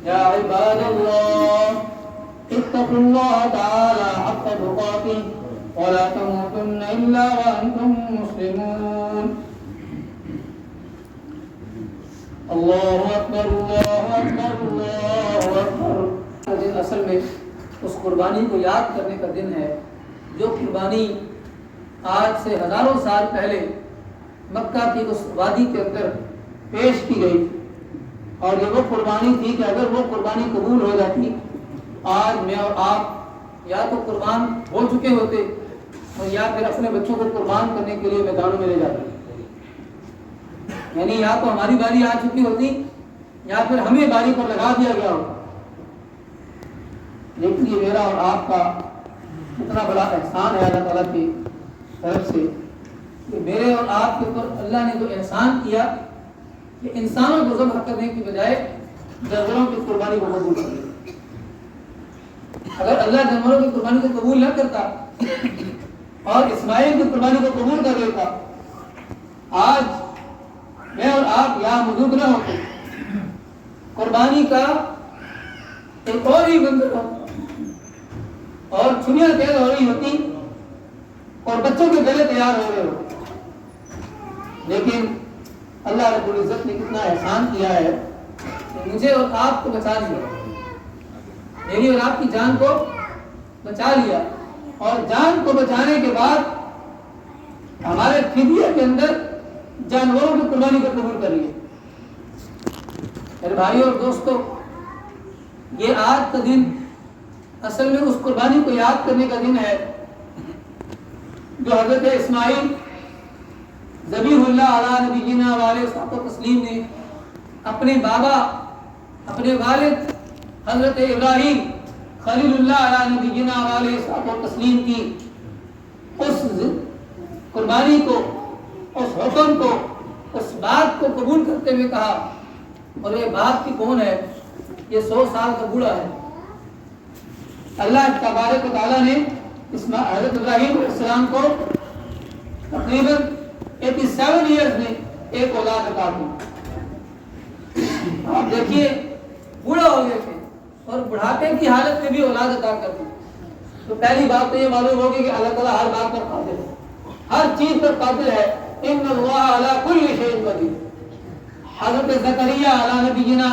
يا عباد الله اتقوا الله تعالى حق تقاته ولا تموتن إلا وأنتم مسلمون اللہ اکبر اللہ اکبر اللہ اکبر۔ دن اصل میں اس قربانی کو یاد کرنے کا دن ہے جو قربانی آج سے ہزاروں سال پہلے مکہ کی اس وادی کے اندر پیش کی گئی، اور یہ وہ قربانی تھی کہ اگر وہ قربانی قبول ہو جاتی آج میں اور آپ یا تو قربان ہو چکے ہوتے اور یا پھر اپنے بچوں کو قربان کرنے کے لیے میدانوں میں لے جاتے، یعنی یا تو ہماری باری آ چکی ہوتی یا پھر ہمیں باری پر لگا دیا گیا ہوتا۔ لیکن یہ میرا اور آپ کا اتنا بڑا احسان ہے اللہ تعالیٰ کی طرف سے کہ میرے اور آپ کے اوپر اللہ نے جو احسان کیا کہ انسانوں کو ذبح کرنے کی بجائے جانوروں کی قربانی کو قبول کر لیا۔ اگر اللہ جانوروں کی قربانی کو قبول نہ کرتا اور اسماعیل کی قربانی کو قبول کر لیتا، آج میں اور آپ یہاں موجود نہ ہوتے، قربانی کا ایک اور ہی منظر ہوتا اور چھریاں تیز ہو رہی ہوتی اور بچوں کے گلے تیار ہو رہے ہوتے، لیکن اللہ رب العزت نے کتنا احسان کیا ہے کہ مجھے اور آپ کو بچا لیا، میری اور آپ کی جان کو بچا لیا، اور جان کو بچانے کے بعد ہمارے فدیے کے اندر جانوروں کی قربانی کو قبول کر لیا۔ میرے بھائیوں اور دوستو، یہ آج کا دن اصل میں اس قربانی کو یاد کرنے کا دن ہے جو حضرت اسماعیل ذبیح اللہ علی نبینا والے صاحب و تسلیم نے اپنے بابا اپنے والد حضرت ابراہیم خلیل اللہ علی نبینا والے صاحب و تسلیم کی اس قربانی کو، اس حکم کو، اس بات کو قبول کرتے ہوئے کہا، اور یہ بات کی کون ہے؟ یہ 100 سال کا بوڑھا ہے۔ اللہ تبارک و تعالیٰ نے حضرت ابراہیم علیہ السلام کو تقریباً 87 ایئرز میں ایک اولاد عطا کی۔ آپ دیکھیے بوڑھا ہو گئے تھے اور بڑھاپے کی حالت میں بھی اولاد عطا کر دی، تو پہلی بات تو یہ معلوم ہوگی کہ اللہ تعالیٰ ہر بات پر قادر ہے، ہر چیز پر قادر ہے۔ ان اللہ علی کل شیء قدیر۔ حضرت زکریا علی نبینا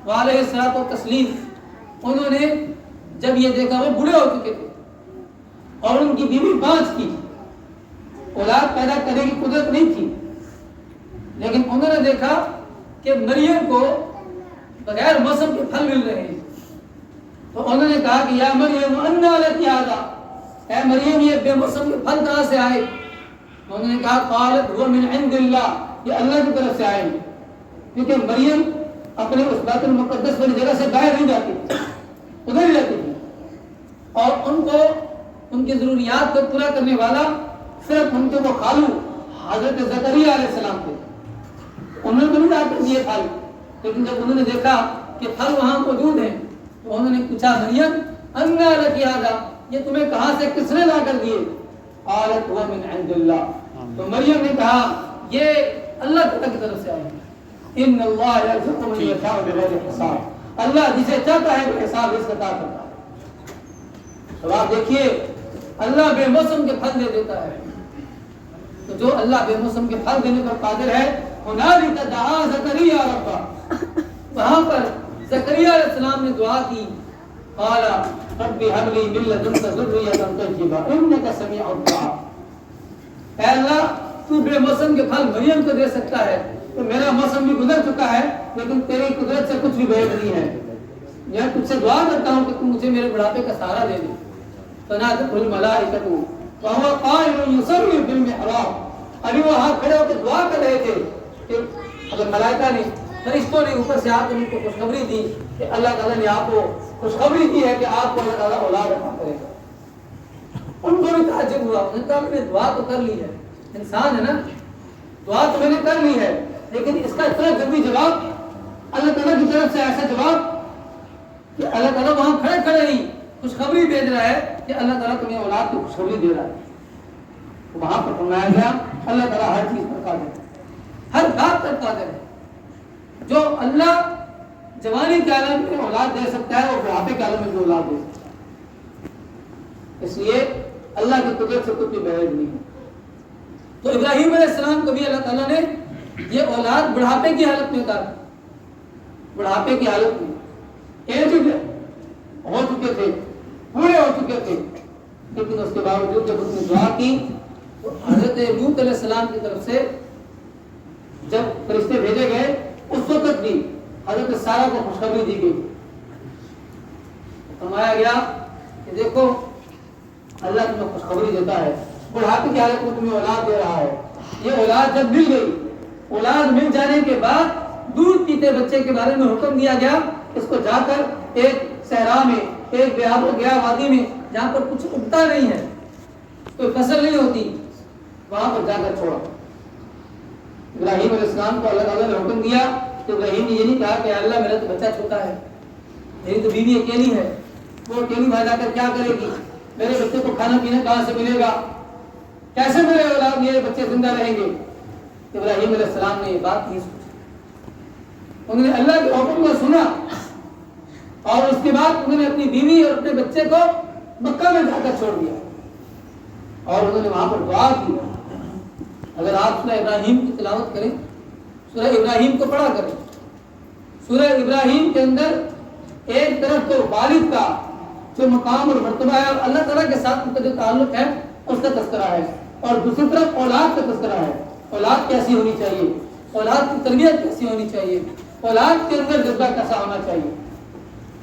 وعلیہ الصلوۃ والتسلیم، انہوں نے جب یہ دیکھا، وہ بوڑھے ہو چکے تھے اور ان کی بیوی 5 تھی، اولاد پیدا کرنے کی قدرت نہیں تھی، لیکن انہوں نے دیکھا کہ مریم کو بغیر موسم کے پھل مل رہے ہیں، تو انہوں نے کہا کہ یا مریم انا لکی ھذا، اے مریم یہ بے موسم کے پھل کہاں سے آئے؟ انہوں نے کہا قالت هو من عند اللہ، یہ اللہ کی طرف سے آئے، کیونکہ مریم اپنے اس بیت المقدس والی جگہ سے باہر نہیں جاتی، ادھر ہی رہتی تھی، اور ان کو ان کی ضروریات کو پورا کرنے والا صرف ان کے وہ خالو حضرت زکریا علیہ السلام تھے۔ انہوں نے تو نہیں لا کر دیے پھل، لیکن جب انہوں نے دیکھا کہ پھل وہاں موجود ہیں تو انہوں نے پوچھا مریم انا لکی ھذا، یہ تمہیں کہاں سے کس نے لا کر دیے؟ قالت هو من عند اللہ، تو مریم نے کہا یہ اللہ تعالیٰ کی طرف سے آئے ہیں۔ ان اللہ یرزق من یشاء بغیر حساب، اللہ جسے چاہتا ہے بے حساب رزق عطا کرتا ہے۔ تو آپ دیکھیے اللہ بے موسم کے پھل دے دیتا ہے، تو جو اللہ بے موسم کے پھل دینے پر قادر ہے، ہنالک دعا زکریا ربہ، وہاں پر زکریا علیہ السلام نے دعا کی، قال رب هب لي من لدنك ذرية طيبة انك سميع الدعاء، اے اللہ تو بے موسم کے پھل مریم کو دے سکتا ہے، تو میرا موسم بھی گزر چکا ہے لیکن تیری قدرت سے کچھ بھی بعید نہیں ہے، میں تجھ سے دعا کرتا ہوں کہ تم مجھے میرے بڑھاپے کا سہارا دے دے۔ فنادته الملائکۃ وهو قائم یصلی فی المحراب، ابھی وہ ہاتھ کھڑے ہو کے دعا کر رہے تھے کہ اگر ملائکہ نے، فرشتوں نے اوپر سے آ کر ان کو خوشخبری دی کہ اللہ تعالیٰ نے آپ کو خوشخبری دی ہے کہ آپ کو اللہ تعالیٰ اولاد عطا کرے گا۔ ان کو بھی تعجب ہوا، انہوں نے کہا میں نے دعا تو کر لی ہے، انسان ہے نا، دعا تو میں نے کر لی ہے، لیکن اس کا اتنا جلدی جواب اللہ تعالیٰ کی طرف سے، ایسا جواب کہ اللہ تعالیٰ وہاں کھڑے کھڑے ہی خوشخبری بھیج رہا ہے کہ اللہ تعالیٰ تمہیں اولاد کی خوشخبری دے رہا ہے۔ وہاں پر فرمایا گیا اللہ تعالیٰ ہر چیز پر قادر ہے، ہر بات پر قادر ہے۔ جو اللہ جوانی جوانی کے عالم میں اولاد دے سکتا ہے اور بڑھاپے کے عالم میں بھی اولاد دے سکتا ہے. اس لیے اللہ کی قدرت سے کچھ بھی بعید نہیں ہے. تو ابراہیم علیہ السلام کو بھی اللہ تعالیٰ نے یہ اولاد بڑھاپے کی حالت میں اتارا. بڑھاپے کی حالت میں ایجڈ ہو چکے تھے, پورے ہو چکے تھے, لیکن اس کے باوجود جب اس نے دعا کی تو حضرت لوط علیہ السلام کی طرف سے جب فرشتے بھیجے گئے اس وقت بھی حضرت سارہ کو خوشخبری دی گئی. فرمایا گیا کہ دیکھو اللہ تمہیں خوشخبری دیتا ہے, بڑھاپے کی حالت میں تمہیں اولاد دے رہا ہے. یہ اولاد جب مل گئی, اولاد مل جانے کے بعد دودھ پیتے بچے کے بارے میں حکم دیا گیا, اس کو جا کر ایک صحرا میں, ایک بے آب و گیا وادی میں جہاں پر کچھ اگتا نہیں ہے, کوئی فصل نہیں ہوتی, وہاں پر جا کر چھوڑا. ابراہیم علیہ السلام کو اللہ تعالیٰ نے حکم دیا تو ابراہیم نے یہ نہیں کہا کہ اللہ میرا تو بچہ چھوٹا ہے, میری تو بیوی اکیلی ہے, وہ اکیلی وہاں جا کر کیا کرے گی, میرے بچے کو کھانا پینا کہاں سے ملے گا, کیسے میرے اولاد میرے بچے زندہ رہیں گے. ابراہیم علیہ السلام نے یہ بات نہیں سوچی, انہوں نے اللہ کے حکم کو سنا اور اس کے بعد انہوں نے اپنی بیوی اور اپنے بچے کو مکہ میں جا کر چھوڑ دیا اور انہوں نے وہاں پر دعا کی. اگر آپ سورہ ابراہیم کی تلاوت کریں, سورہ ابراہیم کو پڑھا کریں, سورہ ابراہیم کے اندر ایک طرف تو والد کا جو مقام اور مرتبہ ہے اور اللہ تعالیٰ کے ساتھ ان کا جو تعلق ہے اس کا تذکرہ ہے, اور دوسری طرف اولاد کا تذکرہ ہے. اولاد کیسی ہونی چاہیے, اولاد کی تربیت کیسی ہونی چاہیے, اولاد کے اندر جذبہ کیسا ہونا چاہیے.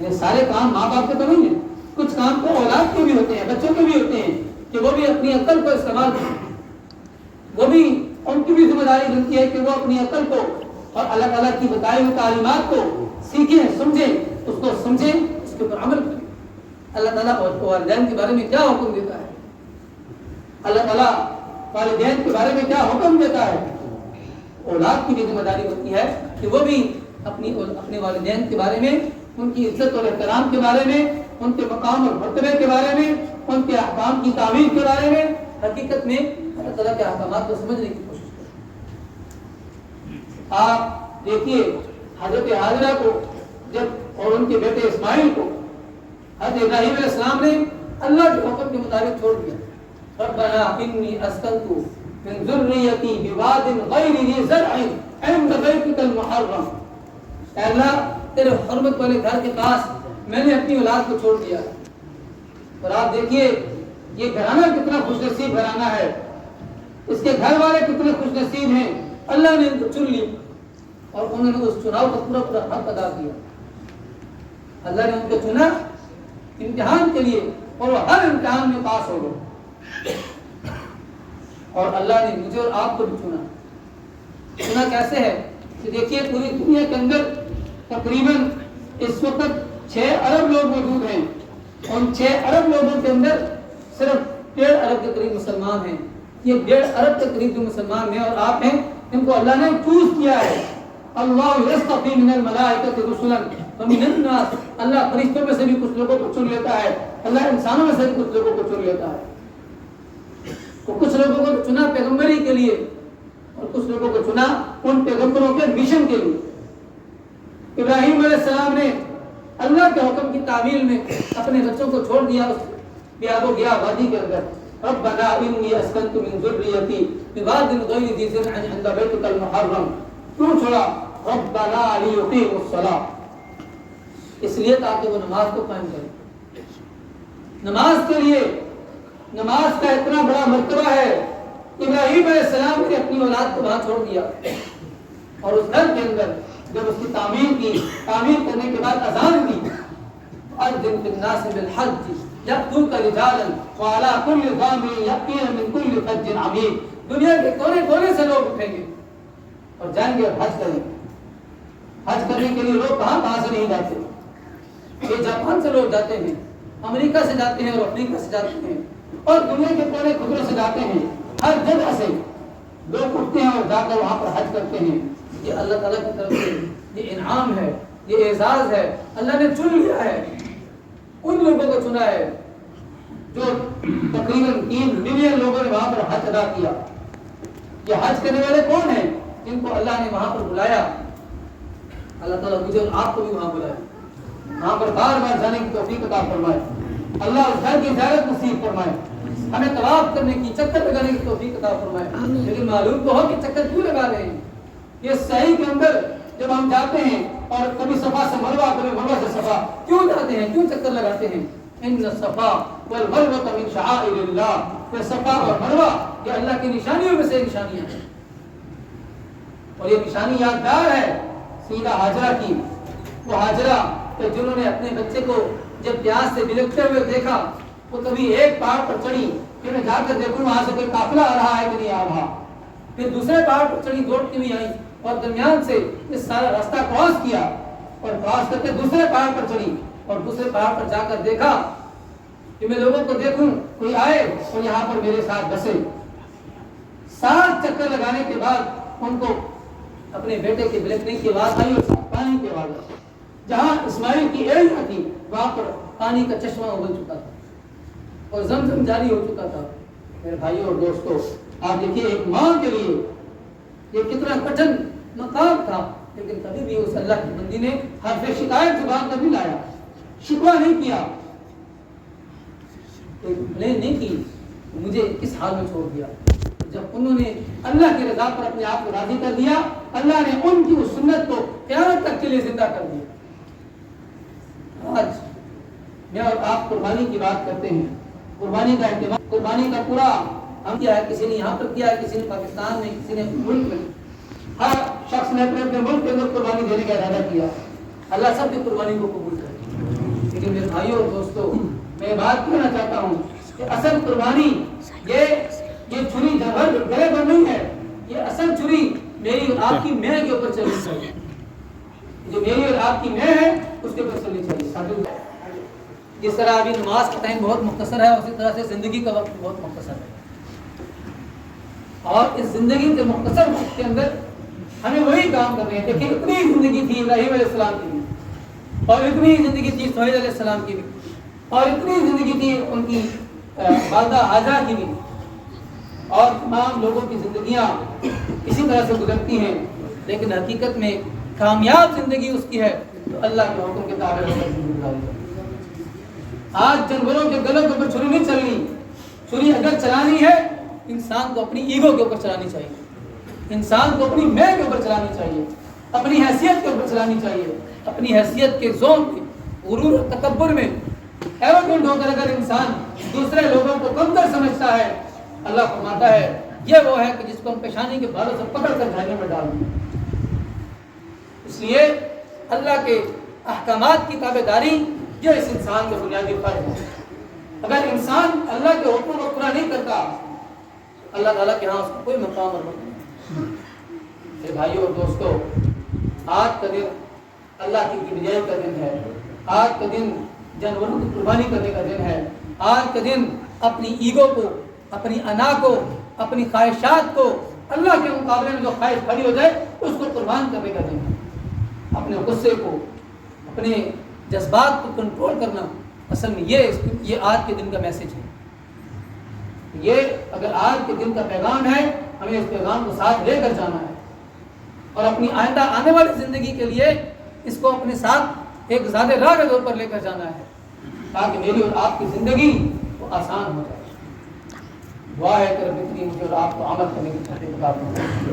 یہ سارے کام ماں باپ کے تو نہیں ہیں, کچھ کام تو اولاد کے بھی ہوتے ہیں, بچوں کے بھی ہوتے ہیں کہ وہ بھی اپنی عقل کو استعمال کریں. وہ بھی ان کی بھی ذمہ داری بنتی ہے کہ وہ اپنی عقل کو اور اللہ تعالیٰ کی بتائی ہوئی تعلیمات کو سیکھیں, سمجھیں, اس کو سمجھیں, اس کے اوپر عمل کریں. اللہ تعالیٰ والدین کے بارے میں کیا حکم دیتا ہے, اللہ تعالیٰ والدین کے بارے میں کیا حکم دیتا ہے. اولاد کی بھی ذمہ داری ہوتی ہے کہ وہ بھی اپنے والدین کے بارے میں, ان کی عزت اور احترام کے بارے میں, ان کے مقام اور مرتبے کے بارے میں, ان کے احکام کی تعمیل کے بارے میں حقیقت میں اللہ تعالیٰ کے احکامات کو سمجھنے کی کوشش کریں. آپ دیکھیے حضرت حاجرہ کو جب اور ان کے بیٹے اسماعیل کو حضرت ابراہیم علیہ السلام نے اللہ کے حکم کے مطابق چھوڑ دیا. ربنا انی اسکنت من ذریتی بواد غیر ذی زرع عند بیتک المحرم, اے اللہ تیرے حرمت والے گھر کے پاس میں نے اپنی اولاد کو چھوڑ دیا. اور آپ دیکھیے یہ گھرانہ کتنا خوش نصیب گھرانہ ہے, اس کے گھر والے کتنے خوش نصیب ہیں, اللہ نے ان کو چن لی اور انہوں نے اس چناؤ کا پورا پورا حق ادا کیا. اللہ نے ان کو چنا امتحان کے لیے اور وہ ہر امتحان میں پاس ہو گئے. اور اللہ نے مجھے اور آپ کو بھی چنا. چنا کیسے ہے کہ دیکھیے پوری دنیا کے اندر تقریباً اس وقت 6 ارب لوگ موجود ہیں. ان 6 ارب لوگوں کے اندر صرف 1.5 ارب کے قریب مسلمان ہیں. یہ 1.5 ارب کے قریب جو مسلمان ہیں اور آپ ہیں, ان کو اللہ نے چوز کیا ہے. اللہ یصطفی من الملائکۃ رسلا ومن الناس, اللہ فرشتوں میں سے بھی کچھ لوگوں کو چن لیتا ہے, اللہ انسانوں میں سے بھی کچھ لوگوں کو چن لیتا ہے. تو کچھ لوگوں کو چنا پیغمبری کے لیے اور کچھ لوگوں کو چنا ان پیغمبروں کے مشن کے لیے. ابراہیم علیہ السلام نے اللہ کے حکم کی تعمیل میں اپنے بچوں کو چھوڑ دیا اس بیاب و گیا وادی کے اندر. ربنا انی اسکنت من ذریتی بواد غیر ذی زرع عند بیتک المحرم, کیوں چھوڑا؟ ربنا لیقیموا الصلاۃ, اس لیے تاکہ وہ نماز کو قائم کریں. نماز کے لیے نماز کا اتنا بڑا مرتبہ ہے. ابراہیم علیہ السلام نے اپنی اولاد کو وہاں چھوڑ دیا اور اس گھر کے اندر جب اس کی تعمیر کی, تعمیر کرنے کے بعد اذان دی, اذن فی الناس بالحج یاتوک رجالا وعلی کل ضامر یاتین من کل فج عمیق, دنیا کے کونے کونے سے لوگ اٹھیں گے اور جائیں گے اور حج کریں گے. حج کرنے کے لیے لوگ کہاں سے نہیں جاتے. یہ جاپان سے لوگ جاتے ہیں, امریکہ سے جاتے ہیں اور افریقہ سے جاتے ہیں اور دنیا کے کونے خطروں سے جاتے ہیں. ہر جگہ سے لوگ اٹھتے ہیں اور جا کر وہاں پر حج کرتے ہیں. یہ اللہ تعالیٰ کی طرف سے یہ انعام ہے, یہ اعزاز ہے. اللہ نے چن لیا ہے, ان لوگوں کو چنا ہے جو تقریباً 3 ملین لوگوں نے وہاں پر حج ادا کیا. یہ حج کرنے والے کون ہیں؟ جن کو اللہ نے وہاں پر بلایا. اللہ تعالیٰ مجھے اور آپ کو بھی وہاں بلائے, وہاں پر بار بار جانے کی توفیق عطا فرمائے. اللہ اس گھر کی زیارت نصیب فرمائے, ہمیں طواف کرنے کی, چکر لگانے کی توفیق عطا فرمائے. لیکن معلوم تو ہو کہ چکر کیوں لگا رہے ہیں. یہ صحیح کے اندر جب ہم جاتے ہیں اور کبھی صفا سے مروہ, کبھی مروہ سے صفا, کیوں جاتے ہیں, کیوں چکر لگاتے ہیں؟ ان الصفا والمروہ من شعائر اللہ, کہ صفا اور مروہ یہ اللہ کی نشانیوں میں سے نشانیاں ہیں. اور یہ نشانی یادگار ہے سیدہ ہاجرہ کی. وہ ہاجرہ کہ جنہوں نے اپنے بچے کو جب پیاس سے بلکتے ہوئے دیکھا, وہ کبھی ایک پہاڑ پر چڑھی کہ میں جا کر دیکھوں وہاں سے کوئی قافلہ آ رہا ہے کہ نہیں آ رہا. پھر دوسرے پہاڑ پر چڑھی, دوڑتی ہوئی آئی اور درمیان سے یہ سارا راستہ کراس کیا, اور کراس کر کے دوسرے پہاڑ پر چڑھی اور دوسرے پہاڑ پر جا کر دیکھا کہ میں لوگوں کو دیکھوں کوئی آئے اور یہاں پر میرے ساتھ بسے. 7 چکر لگانے کے بعد ان کو اپنے بیٹے کے بلکنے کی آواز آئی اور پانی کی آواز آئی. جہاں اسماعیل کی ایڑیاں تھی وہاں پر پانی کا چشمہ ابل چکا تھا اور زمزم جاری ہو چکا تھا. میرے بھائیوں اور دوستوں, آپ دیکھیے ایک ماں کے لیے یہ کتنا کٹھن مقام تھا, لیکن کبھی بھی اس اللہ کی بندی نے حرف شکایت زبان پر نہیں لایا, شکوہ نہیں کیا, کمپلین نہیں کی مجھے کس حال میں چھوڑ دیا. جب انہوں نے اللہ کی رضا پر اپنے آپ کو راضی کر دیا, اللہ نے ان کی اس سنت کو قیامت تک کے لیے زندہ کر دیا. آج میں اور آپ قربانی کی بات کرتے ہیں, قربانی کا اہتمام, قربانی کا پورا ہم کیا ہے, کسی نے یہاں پر کیا ہے, کسی نے پاکستان میں, کسی نے ملک میں, ہر شخص نے اپنے اپنے ملک کے اندر قربانی دینے کا ارادہ کیا. اللہ سب کی قربانی کو قبول کرے. لیکن میرے بھائیوں اور دوستوں, میں بات کہنا چاہتا ہوں کہ اصل قربانی یہ چھری جانور گلے پر نہیں ہے, یہ اصل چھری میری اور آپ کی مہ کے اوپر چلنی چاہیے. جو میری اور آپ کی مہ ہے اس کے اوپر چلنی چاہیے. جس طرح ابھی نماز کا ٹائم بہت مختصر ہے, اسی طرح سے زندگی کا وقت بہت مختصر ہے, اور اس زندگی کے مختصر وقت کے اندر ہمیں وہی کام کرنے ہیں. دیکھیں اتنی زندگی تھی ابراہیم علیہ السلام کی بھی, اور اتنی زندگی تھی سہیل علیہ السلام کی بھی, اور اتنی زندگی تھی ان کی والدہ ہاجرہ کی بھی, اور تمام لوگوں کی زندگیاں اسی طرح سے گزرتی ہیں. لیکن حقیقت میں کامیاب زندگی اس کی ہے تو اللہ کے حکم کے تابع رہ کر زندگی گزاری. آج جانوروں کے گلوں کے اوپر چھری نہیں چلنی. چھری اگر چلانی ہے انسان کو اپنی ایگو کے اوپر چلانی چاہیے, انسان کو اپنی میں کے اوپر چلانی چاہیے, اپنی حیثیت کے اوپر چلانی چاہیے. اپنی حیثیت کے زون میں, غرور اور تکبر میں ایروگنٹ ہو کر اگر انسان دوسرے لوگوں کو کمتر سمجھتا ہے, اللہ فرماتا ہے یہ وہ ہے کہ جس کو ہم پیشانی کے بالوں سے پکڑ کر جہنم میں ڈال دیں. اس لیے اللہ کے احکامات کی تابعداری یہ اس انسان کا بنیادی فرض ہے. اگر انسان اللہ کے حکم کو پورا نہیں کرتا, اللہ تعالیٰ کے ہاں اس کا کوئی مقام اور مقام نہیں. میرے بھائیوں اور دوستوں, آج کا دن اللہ کی کبریائی کا دن ہے. آج کا دن جانوروں کی قربانی کرنے کا دن ہے. آج کا دن اپنی ایگو کو, اپنی انا کو, اپنی خواہشات کو اللہ کے مقابلے میں جو خواہش کھڑی ہو جائے اس کو قربان کرنے کا دن ہے. اپنے غصے کو, اپنے جذبات کو کنٹرول کرنا, اصل میں یہ آج کے دن کا میسج ہے. یہ اگر آج کے دن کا پیغام ہے, ہمیں اس پیغام کو ساتھ لے کر جانا ہے اور اپنی آئندہ آنے والی زندگی کے لیے اس کو اپنے ساتھ ایک زیادہ راہ کے طور پر لے کر جانا ہے تاکہ میری اور آپ کی زندگی وہ آسان ہو جائے. دعا ہے کہ رب اتنی مجھے اور آپ کو عمل کرنے کی توفیق عطا فرمائے.